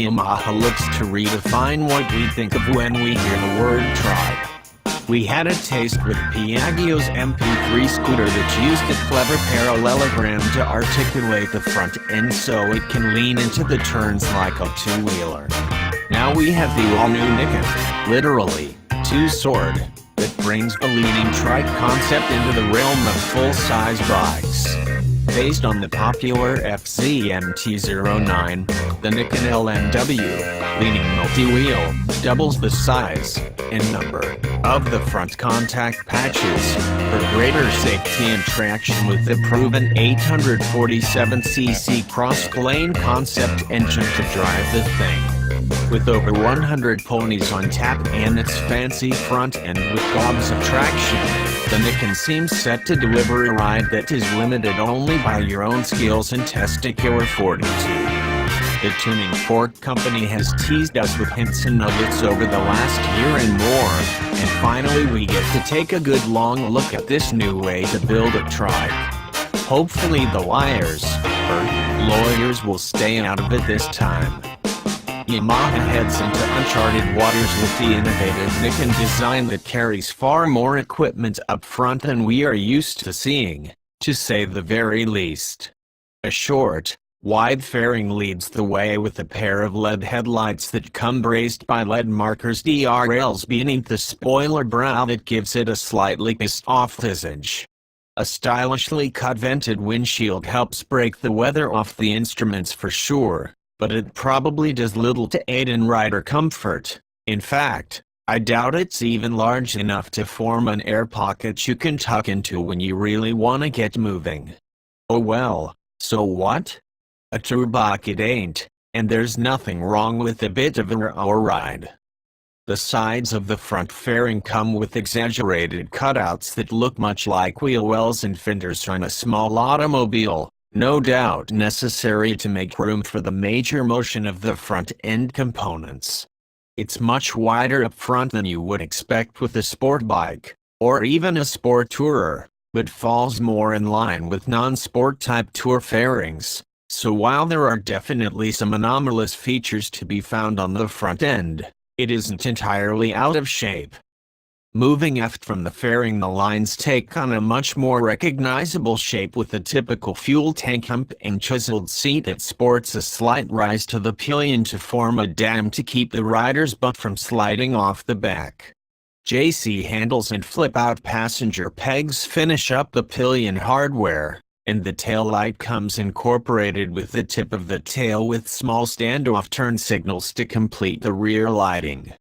Yamaha looks to redefine what we think of when we hear the word trike. We had a taste with Piaggio's MP3 scooter that used a clever parallelogram to articulate the front end so it can lean into the turns like a two-wheeler. Now we have the all-new Niken, literally, two-sword, that brings the leading trike concept into the realm of full-size bikes. Based on the popular FZMT09, the Niken LMW, leading multi-wheel, doubles the size and number of the front contact patches for greater safety and traction with the proven 847cc Crossplane Concept engine to drive the thing. With over 100 ponies on tap and its fancy front end with gobs of traction, the Niken seems set to deliver a ride that is limited only by your own skills and testicular fortitude. The tuning fork company has teased us with hints and nuggets over the last year and more, and finally we get to take a good long look at this new way to build a trike. Hopefully the liars, or lawyers, will stay out of it this time. Yamaha heads into uncharted waters with the innovative Niken design that carries far more equipment up front than we are used to seeing, to say the very least. A short, wide fairing leads the way with a pair of LED headlights that come braced by LED markers DRLs beneath the spoiler brow that gives it a slightly pissed-off visage. A stylishly cut vented windshield helps break the weather off the instruments for sure, but it probably does little to aid in rider comfort. In fact, I doubt it's even large enough to form an air pocket you can tuck into when you really want to get moving. Oh well, so what? A tour bike it ain't, and there's nothing wrong with a bit of a raw ride. The sides of the front fairing come with exaggerated cutouts that look much like wheel wells and fenders on a small automobile, no doubt necessary to make room for the major motion of the front end components. It's much wider up front than you would expect with a sport bike, or even a sport tourer, but falls more in line with non-sport type tour fairings. So while there are definitely some anomalous features to be found on the front end, it isn't entirely out of shape. Moving aft from the fairing, the lines take on a much more recognizable shape with a typical fuel tank hump and chiseled seat that sports a slight rise to the pillion to form a dam to keep the rider's butt from sliding off the back. JC handles and flip-out passenger pegs finish up the pillion hardware, and the tail light comes incorporated with the tip of the tail with small standoff turn signals to complete the rear lighting.